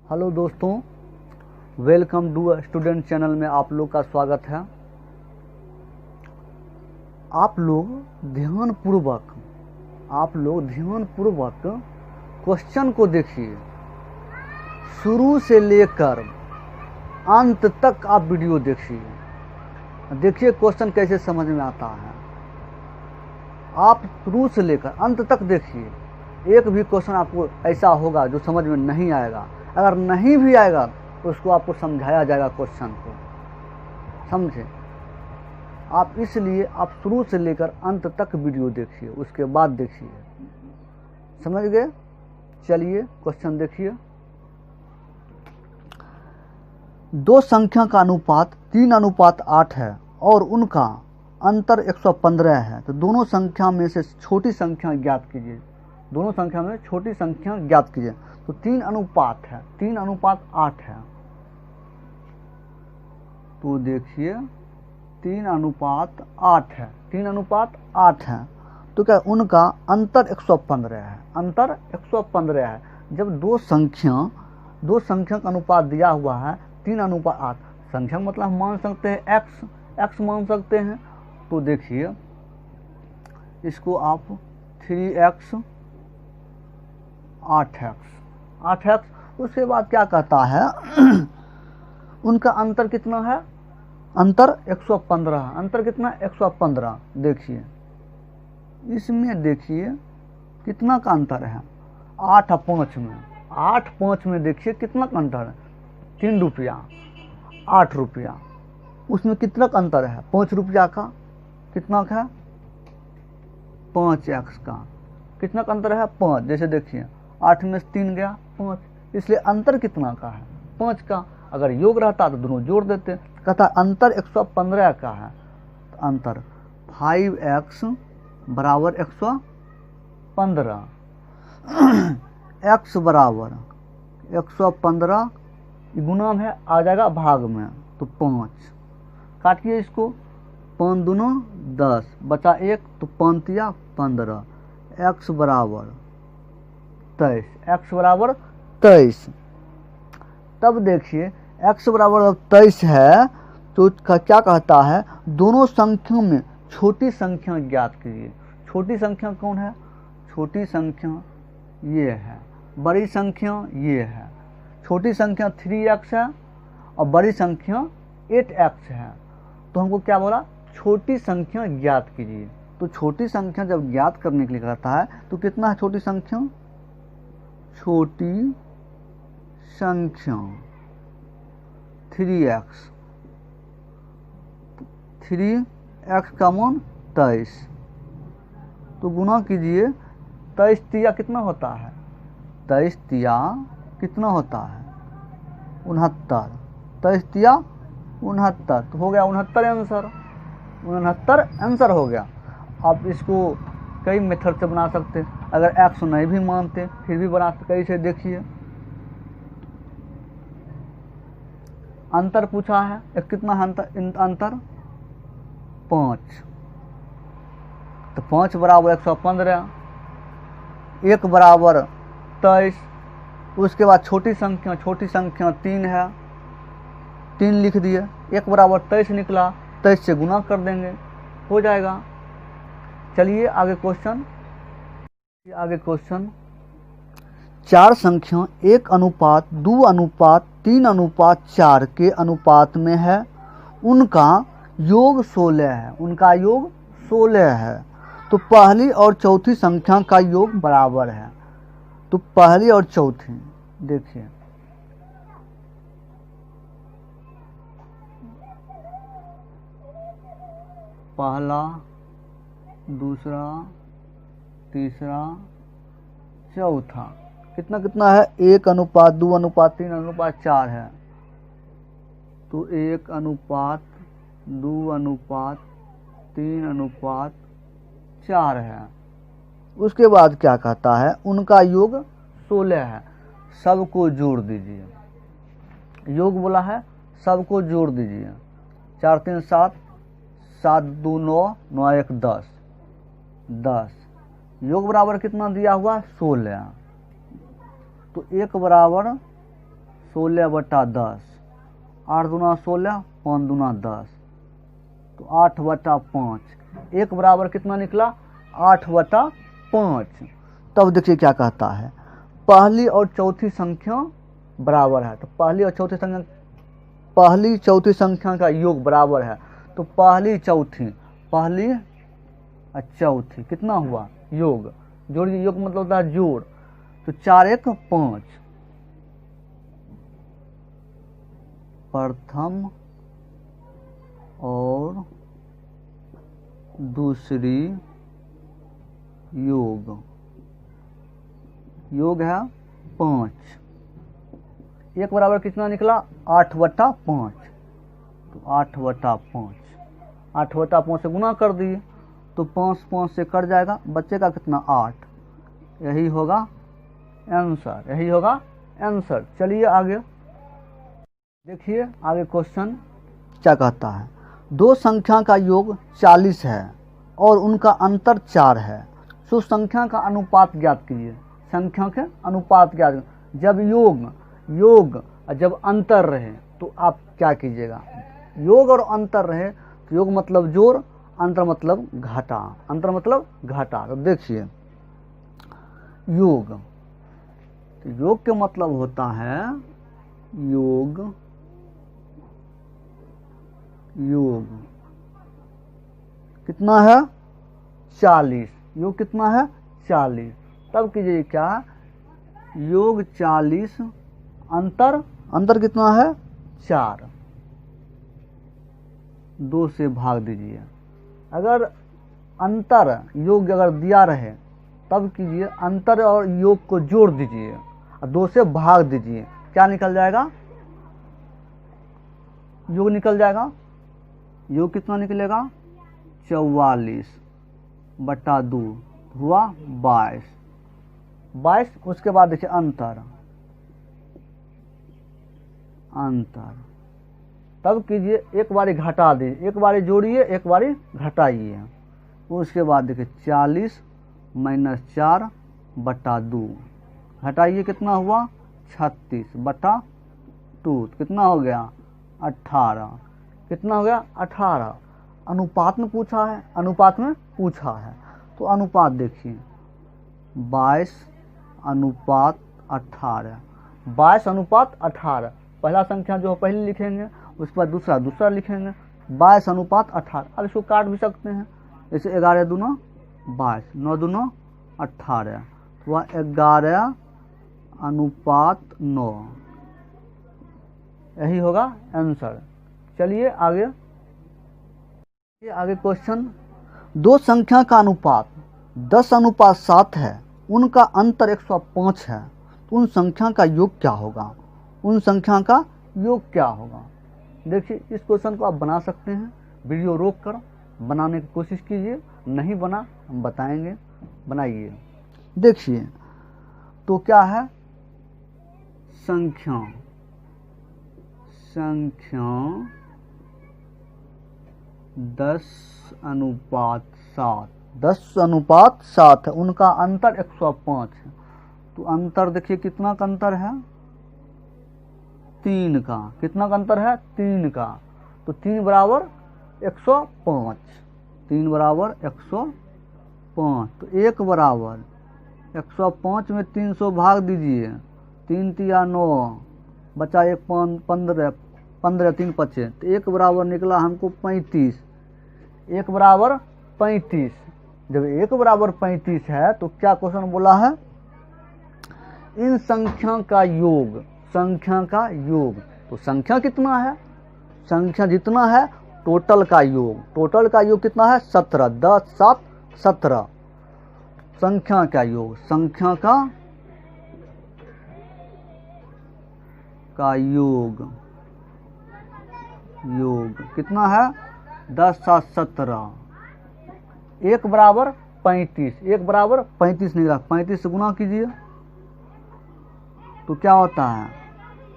Hello दोस्तों, welcome to student channel में आप लोग का स्वागत है। आप लोग ध्यानपूर्वक क्वेश्चन को देखिए, शुरू से लेकर अंत तक आप वीडियो देखिए क्वेश्चन कैसे समझ में आता है। आप शुरू से लेकर अंत तक देखिए, एक भी क्वेश्चन आपको ऐसा होगा जो समझ में नहीं आएगा। अगर नहीं भी आएगा तो उसको आपको समझाया जाएगा, क्वेश्चन को समझे आप। इसलिए आप शुरू से लेकर अंत तक वीडियो देखिए, उसके बाद देखिए। समझ गए? चलिए क्वेश्चन देखिए। दो संख्या का अनुपात 3:8 है और उनका अंतर 115 है, तो दोनों संख्या में से छोटी संख्या ज्ञात कीजिए। दोनों संख्या में छोटी संख्या ज्ञात कीजिए। तो 3:8 है, 3:8 है। तो देखिए 3:8 है, 3:8 है। तो क्या उनका अंतर 115 है, अंतर 115 है। जब दो संख्या का अनुपात दिया हुआ है 3:8, संख्या मतलब मान सकते हैं x मान सकते हैं। तो देखिए इसको आप 3x 8x, उसके बाद क्या कहता है उनका अंतर कितना है? अंतर 115 है। अंतर कितना? 115। देखिए इसमें देखिए कितना का अंतर है, 8 और 5 में। 8 5 में देखिए कितना का अंतर है, 3 रुपया, 8 रुपया। उसमें कितना का अंतर है? 5 रुपया का। कितना का? 5x का। कितना का अंतर है? 5। जैसे देखिए 8 में से 3 गया 5, इसलिए अंतर कितना का है? 5 का। अगर योग रहता तो दोनों जोड़ देते। कहता अंतर 115 का है। तो अंतर 5x बराबर 115, x बराबर 115 गुना में आ जाएगा भाग में, तो 5। काटिए इसको, 5 दूना 10, बचा 1, तो 5 तिया 15, x बराबर 23, x बराबर 23। तब देखिए x बराबर 23 है तो क्या कहता है, दोनों संख्याओं में छोटी संख्या ज्ञात कीजिए। छोटी संख्या कौन है? छोटी संख्या ये है, बड़ी संख्या ये है। छोटी संख्या 3x है और बड़ी संख्या 8x है। तो हमको क्या बोला? छोटी संख्या ज्ञात कीजिए। तो छोटी संख्या जब ज्ञात करने के लिए कहता है तो कितना है छोटी संख्या? छोटी संख्या 3x, 3x का मान 23। तो गुना कीजिए, 23 तिया कितना होता है? 23 तिया कितना होता है? 69। 23 तिया 69, तो हो गया 69 आंसर। 69 आंसर हो गया। आप इसको कई मेथड से बना सकते हैं। अगर x नहीं भी मानते फिर भी बना सकते। कैसे? देखिए अंतर पूछा है, कितना है अंतर? 5। तो 5 बराबर 115, 1 बराबर 23। उसके बाद छोटी संख्या 3 है, 3 लिख दिए। 1 बराबर 23 निकला, 23 से गुना कर देंगे, हो जाएगा। चलिए आगे क्वेश्चन। चार संख्या 1:2:3:4 के अनुपात में है, उनका योग 16 है। उनका योग 16 है। तो पहली और चौथी संख्या का योग बराबर है। तो पहली और चौथी देखिए, पहला, दूसरा, तीसरा, चौथा कितना है? 1:2:3:4 है। तो 1:2:3:4 है। उसके बाद क्या कहता है? उनका योग 16 है। सबको जोड़ दीजिए। योग बोला है, सबको जोड़ दीजिए। 4 3 7, 7 2 9, 9 1 10, 10। योग बराबर कितना दिया हुआ? 16। तो 1 बराबर 16/10, 8 दूना 16, 5 दूना 10, तो 8/5, 1 बराबर कितना निकला 8/5। तब देखिए क्या कहता है, पहली और चौथी संख्या बराबर है, तो पहली चौथी संख्या का योग बराबर है, तो पहली और चौथी कितना हुआ योग, जोड़िए, योग मतलब होता है जोड़, तो 4 1 5, प्रथम और दूसरी योग है 5, 1 बराबर कितना निकला 8/5, तो 8/5 से गुना कर दिए, तो 5 से कट जाएगा, बच्चे कितना 8, यही होगा आंसर। चलिए आगे देखिए, आगे क्वेश्चन क्या कहता है, दो संख्या का योग 40 है और उनका अंतर 4 है, सो संख्या का अनुपात ज्ञात कीजिए। संख्या के अनुपात ज्ञात, जब योग जब अंतर रहे तो आप क्या कीजिएगा, योग और अंतर रहे तो योग मतलब जोड़, अंतर मतलब घटा। तो देखिए योग, तो योग के मतलब होता है योग कितना है 40, योग कितना है 40, तब कीजिए क्या, योग 40, अंतर कितना है 4, 2 से भाग दीजिए। अगर अंतर योग अगर दिया रहे तब कीजिए, अंतर और योग को जोड़ दीजिए और 2 से भाग दीजिए, क्या निकल जाएगा, योग निकल जाएगा, योग कितना निकलेगा 44/2 हुआ 22। उसके बाद देखिए अंतर, तब कीजिए एक बारी घटा दीजिए, एक बारी जोड़िए एक बारी घटाइए, उसके बाद देखिए 40 - 4/2 घटाइए, कितना हुआ 36/2, कितना हो गया 18, कितना हो गया 18। अनुपात में पूछा है, तो अनुपात देखिए 22/18, 22/18, पहला संख्या जो पहले लिखेंगे, उसके बाद दूसरा लिखेंगे, 22/18। अब इसको काट भी सकते हैं, जैसे 11 दूना 22, 9 दूना 18, तो वह 11/9, यही होगा आंसर। चलिए आगे क्वेश्चन, दो संख्या का अनुपात 10/7 है, उनका अंतर 105 है, तो उन संख्या का योग क्या होगा, देखिए इस क्वेश्चन को आप बना सकते हैं, वीडियो रोक कर बनाने की कोशिश कीजिए, नहीं बना हम बताएंगे, बनाइए। देखिए तो क्या है, संख्या 10/7 है, उनका अंतर 105 है, तो अंतर देखिए कितना का अंतर है 3 का, कितना का अंतर है 3 का, तो 3 बराबर 105, 3 बराबर 105, तो 1 बराबर 105 में 300 भाग दीजिए, 3 तिया 9, बचा 1 15, 3 5, तो 1 बराबर निकला हमको 35, 1 बराबर 35। जब 1 बराबर 35 है तो क्या क्वेश्चन बोला है, इन संख्या का योग, तो संख्या कितना है, संख्या जितना है टोटल का योग कितना है 17, 10 7 17, संख्या का योग, योग कितना है 10 7 17, 1 बराबर 35, 1 बराबर 35 निकला, 35 से गुना कीजिए तो क्या होता है,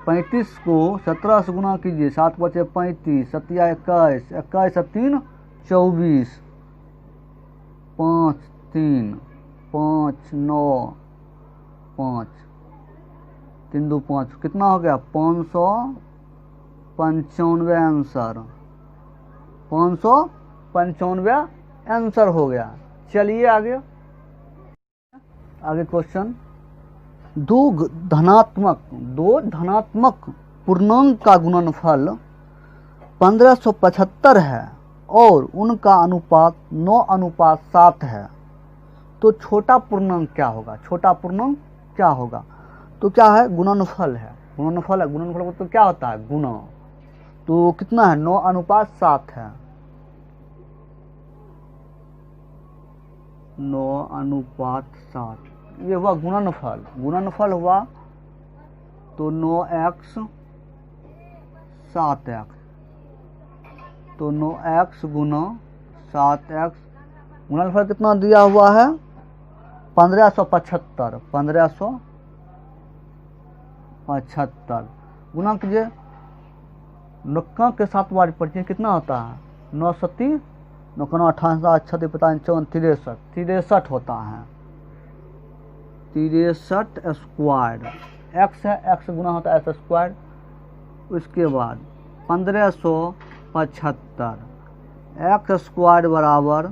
35 को 17 से गुना कीजिए, 7 बचे 35, 7 या 21, 21 से 3 24, 5 3 5 9 5, 3 2 5, कितना हो गया 595 आंसर, 595 आंसर हो गया। चलिए आगे क्वेश्चन, दो धनात्मक पूर्णांक का गुणनफल 1575 है और उनका अनुपात 9:7 है, तो छोटा पूर्णांक क्या होगा? छोटा पूर्णांक क्या होगा? तो क्या है? गुणनफल है, गुणनफल तो क्या होता है? गुणा। तो कितना है? 9:7 है, 9:7, ये हुआ गुणनफल। गुणनफल हुआ तो 9x 7x, तो 9x गुना 7x, गुणनफल कितना दिया हुआ है? 1575, 1575 गुना कीजिए, नक्का के साथ बार पढ़िए, कितना होता है? 9 सती 9 58 छत्तीस 55 63 होता है, 63 स्क्वायर। एक्स है, एक्स गुना होता है एक्स स्क्वायर। उसके बाद 1575 एक्स स्क्वायर बराबर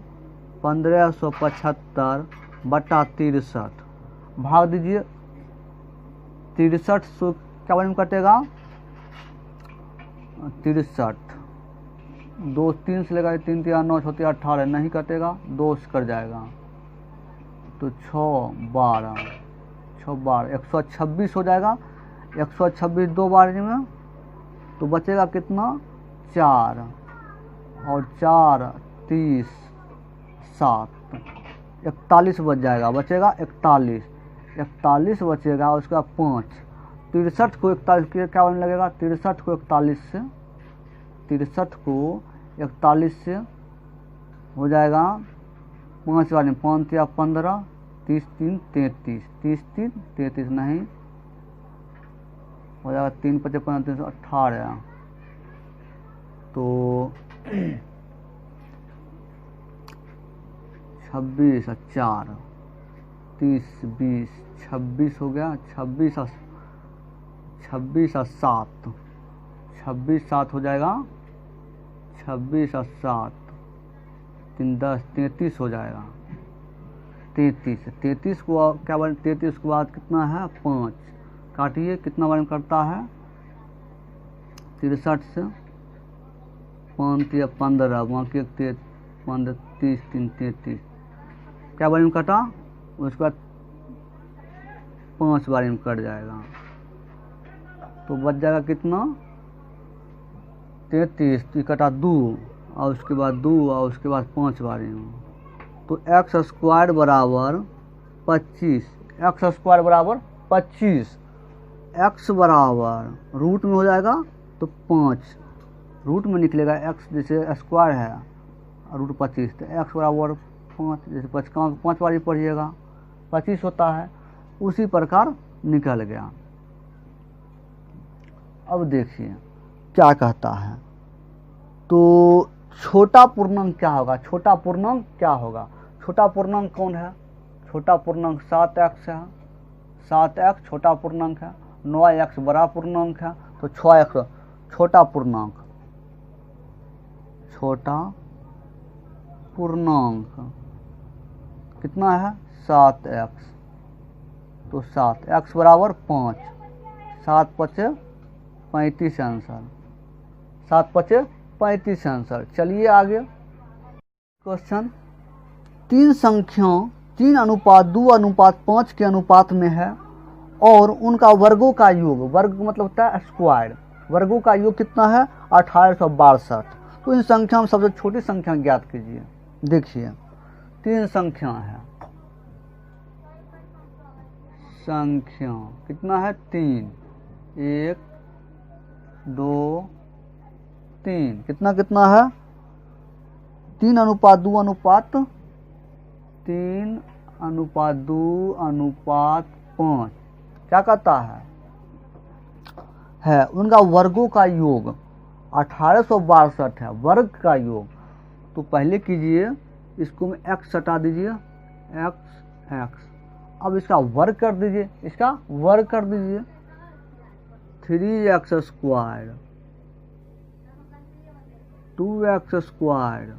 1575 बटा 63, भाग दीजिए 63 से क्या बारे में कटेगा? 63 2 3 से लगा 3 3 9 6 18, नहीं कटेगा, 2 से कट जाएगा, तो 6 12 126 हो जाएगा। 126 दो बार में तो बचेगा कितना? 4 और 4 30 7 41 बच जाएगा, बचेगा 41 बचेगा। उसके बाद 5 63 को 41 के क्या बनने लगेगा? 63 को 41 से हो जाएगा 5 बार में, 5 या 15 30 3 33 30 3 33 नहीं हो जाएगा, 3 5 15 318, तो 26 और 4 30 20 26 हो गया, 26 और 7 हो जाएगा, 26 और 7 3 10 33 हो जाएगा, 33 को क्या बन, 33 के बाद कितना है? 5 काटिए, कितना बार में करता है? 63 से 5 या 15, बाकी 15 30 3 33, क्या बार में कटा? उसके बाद 5 बार में कट जाएगा, तो बच जाएगा कितना? 33, तो कटा 2 और उसके बाद 2 और उसके बाद 5 बार में, तो एक्स स्क्वायर बराबर 25, एक्स स्क्वायर बराबर 25, एक्स बराबर रूट में हो जाएगा तो 5, रूट में निकलेगा एक्स, जैसे स्क्वायर है रूट 25, तो एक्स बराबर 5, जैसे 5 बार पढ़िएगा 25 होता है, उसी प्रकार निकल गया। अब देखिए क्या कहता है, तो छोटा पूर्णांक क्या होगा? छोटा पूर्णांक क्या होगा? छोटा पूर्णांक कौन है? छोटा पूर्णांक 7x है, 7x छोटा पूर्णांक है, 9x बड़ा पूर्णांक है, तो 6x छोटा पूर्णांक, कितना है? 7x, तो 7x बराबर 5, 7 5 35 आंसर, 7 5 35 आंसर। चलिए आगे क्वेश्चन, 3 संख्याओं 3:2:5 के अनुपात में है और उनका वर्गों का योग, वर्ग मतलब होता है स्क्वायर, वर्गों का योग कितना है? 1862। तो इन संख्याओं में सबसे छोटी संख्या ज्ञात कीजिए। देखिए 3 संख्या है, संख्या कितना है? 3 1 2 3, कितना है? 3:2:5, क्या कहता है उनका वर्गों का योग 1862 है, वर्ग का योग। तो पहले कीजिए, इसको में x हटा दीजिए, x, अब इसका वर्ग कर दीजिए, 3x square, 2x square,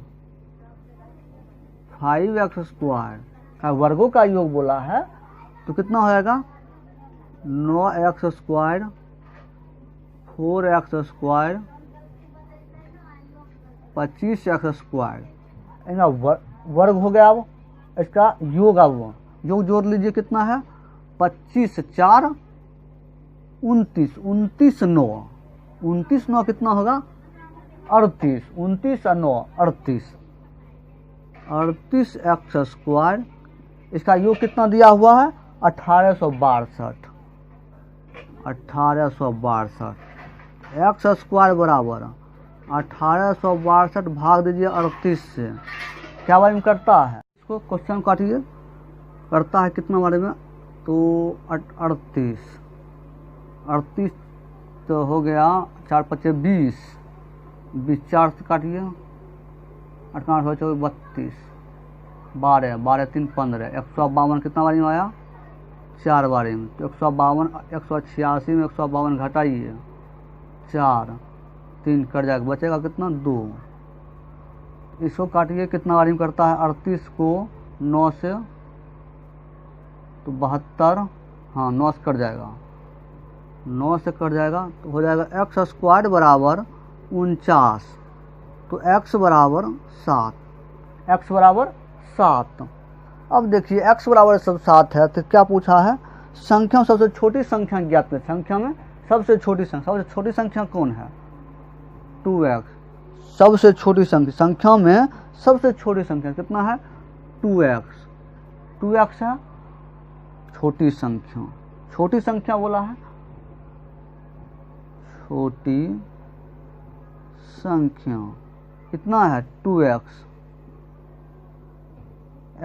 5x square का वर्गों का योग बोला है तो कितना हो जाएगा 9x square, 4x square, 25x square, इनका वर्ग हो गया। अब इसका योग, अब योग जोड़ लीजिए कितना है 25 4 29, 29 9, 29 9 कितना होगा 38, 29 और 9 38, 38x स्क्वायर, इसका योग कितना दिया हुआ है 1862, 1862 एक्स स्क्वायर बराबर 1862 भाग दीजिए 38 से, क्या बारे में करता है, इसको क्वेश्चन काटिए, करता है कितना बारे में तो 38, 38 तो हो गया 4 5 20, 20 4 से काटिए 8 8 32, 12 12 3 15, 152 कितना बारे में आया 4 बारे में, तो 152 186 में 152 घटाइए 4 3 कट जाएगा, बचेगा कितना 2, इसको काटिए कितना बारे में करता है 38 को 9 से तो 72, हाँ 9 से कट जाएगा, 9 से कट जाएगा तो हो जाएगा एक्स स्क्वायर बराबर 49, तो एक्स बराबर 7, एक्स बराबर 7। अब देखिए एक्स बराबर सब 7 है तो क्या पूछा है, संख्या में सबसे छोटी संख्या ज्ञात करें, संख्या में सबसे छोटी संख्या कौन है 2x, सबसे छोटी संख्या, संख्या में सबसे छोटी संख्या कितना है 2x, 2x है छोटी संख्या, छोटी संख्या बोला है, छोटी संख्या कितना है 2x,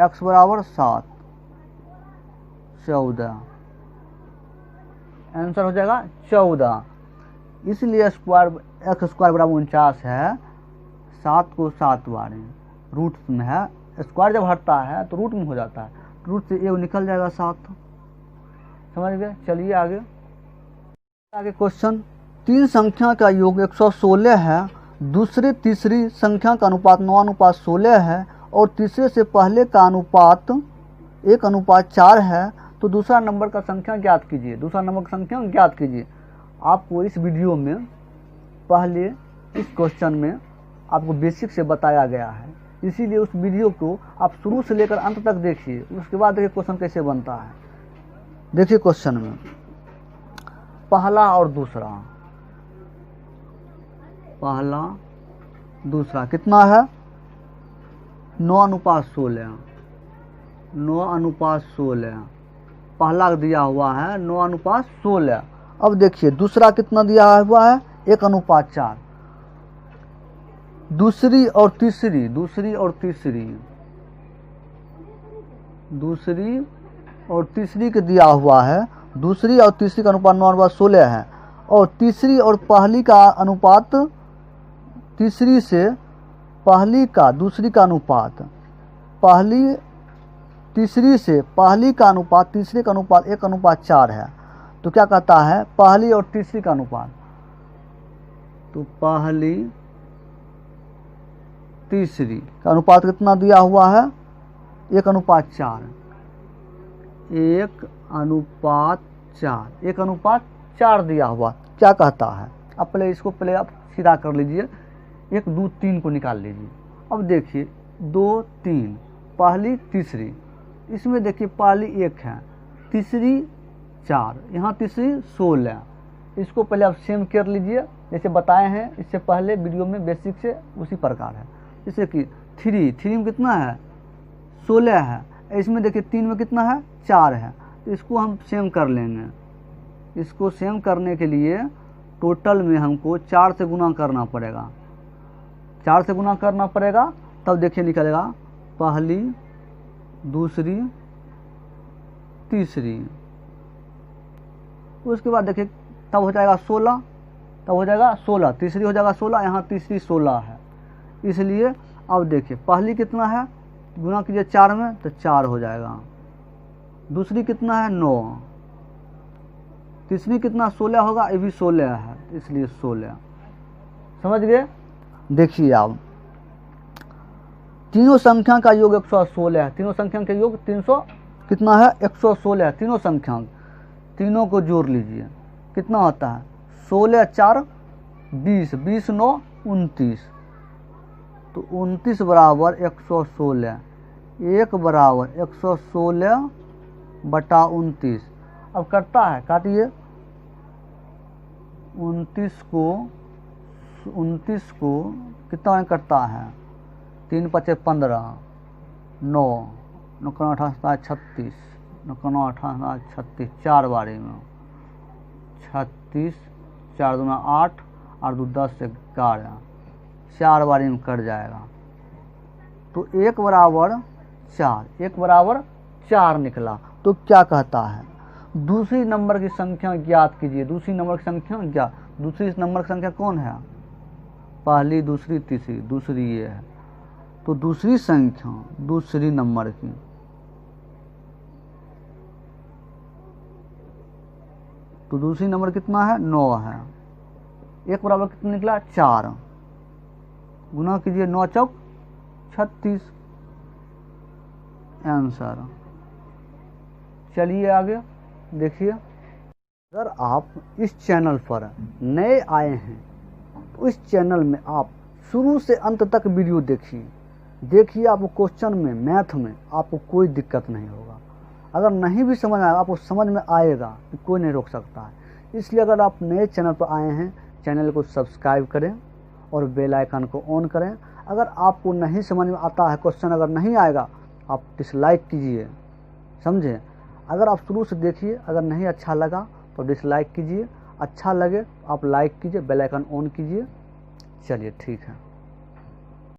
x बराबर 7 14, आंसर हो जाएगा 14, इसलिए स्क्वायर एक्स स्क्वायर बराबर 49 है, 7 को 7 बार रूट में है, स्क्वायर जब हटता है तो रूट में हो जाता है, रूट से ए निकल जाएगा 7, समझ गए। चलिए आगे क्वेश्चन, 3 संख्या का योग 116 है, दूसरी तीसरी संख्या का अनुपात 9:16 है और तीसरे से पहले का अनुपात 1:4 है, तो दूसरा नंबर का संख्या ज्ञात कीजिए, दूसरा नंबर की संख्या ज्ञात कीजिए। आपको इस वीडियो में पहले इस क्वेश्चन में आपको बेसिक से बताया गया है, इसीलिए उस वीडियो को आप शुरू से लेकर अंत तक देखिए, उसके बाद देखिए क्वेश्चन कैसे बनता है। देखिए क्वेश्चन में पहला और दूसरा, पहला दूसरा कितना है 9:16, 9:16, पहला दिया हुआ है 9:16। अब देखिए दूसरा कितना दिया हुआ है 1:4, दूसरी और तीसरी, दूसरी और तीसरी, दूसरी और तीसरी के दिया हुआ है, दूसरी और तीसरी का अनुपात 9:16 है, और तीसरी और पहली का अनुपात, तीसरी से पहली का दूसरी का अनुपात, पहली तीसरी से पहली का अनुपात तीसरे का अनुपात 1:4 है, तो क्या कहता है पहली और तीसरी का अनुपात, तो पहली तीसरी का अनुपात कितना दिया हुआ है 1:4, 1:4, 1:4 दिया हुआ, क्या कहता है। अब पहले इसको पहले आप सीधा कर लीजिए, 1 2 3 को निकाल लीजिए। अब देखिए 2 3, पहली तीसरी, इसमें देखिए पहली 1 है, तीसरी 4, यहाँ तीसरी 16, इसको पहले आप सेम कर लीजिए जैसे बताए हैं इससे पहले वीडियो में बेसिक से, उसी प्रकार है। जैसे कि 3 में कितना है 16 है, इसमें देखिए 3 में कितना है 4 है, तो इसको हम सेम कर लेंगे। इसको सेम करने के लिए टोटल में हमको 4 से गुना करना पड़ेगा, 4 से गुना करना पड़ेगा, तब देखिए निकलेगा पहली दूसरी तीसरी, उसके बाद देखिए तब हो जाएगा 16, तब हो जाएगा 16, तीसरी हो जाएगा 16, यहाँ तीसरी 16 है, इसलिए अब देखिए पहली कितना है गुना कीजिए 4 में तो 4 हो जाएगा, दूसरी कितना है 9, तो इसमें कितना 16 होगा, ये भी 16 है, इसलिए 16। समझ गए। देखिए आप तीनों संख्या का योग 116 है, तीनों संख्या का योग 300 कितना है 116 है। तीनों संख्या तीनों को जोड़ लीजिए, कितना होता है 16 4 20, 20 9 29, तो 29 बराबर 116, 1 बराबर 116 बटा 29। अब करता है, काटिए 29 को कितना करता है 3 5 15, 9 9 18 36, 9 18 36, 4 बारी में 36, 4 दूना 8 और 2 10 11, 4 बारी में कट जाएगा। तो 1 बराबर 4, 1 बराबर 4 निकला। तो क्या कहता है, दूसरी नंबर की संख्या ज्ञात कीजिए। दूसरी नंबर की संख्या ज्ञात, दूसरी नंबर की संख्या कौन है, पहली दूसरी तीसरी, दूसरी ये है। तो दूसरी संख्या दूसरी नंबर की, तो दूसरी नंबर कितना है 9 है। 1 बराबर कितना निकला 4, गुना कीजिए 9 चौक 36, आंसर। चलिए आगे देखिए। अगर आप इस चैनल पर नए आए हैं तो इस चैनल में आप शुरू से अंत तक वीडियो देखिए आपको क्वेश्चन में, मैथ में आपको कोई दिक्कत नहीं होगा। अगर नहीं भी समझ आएगा, आपको समझ में आएगा तो कोई नहीं रोक सकता है। इसलिए अगर आप नए चैनल पर आए हैं, चैनल को सब्सक्राइब करें और बेल आइकन को ऑन करें। अगर आपको नहीं समझ में आता है, क्वेश्चन अगर नहीं आएगा, आप डिसलाइक कीजिए, समझे। अगर आप शुरू से देखिए, अगर नहीं अच्छा लगा तो डिसलाइक कीजिए, अच्छा लगे आप लाइक कीजिए, बेल आइकन ऑन कीजिए। चलिए ठीक है।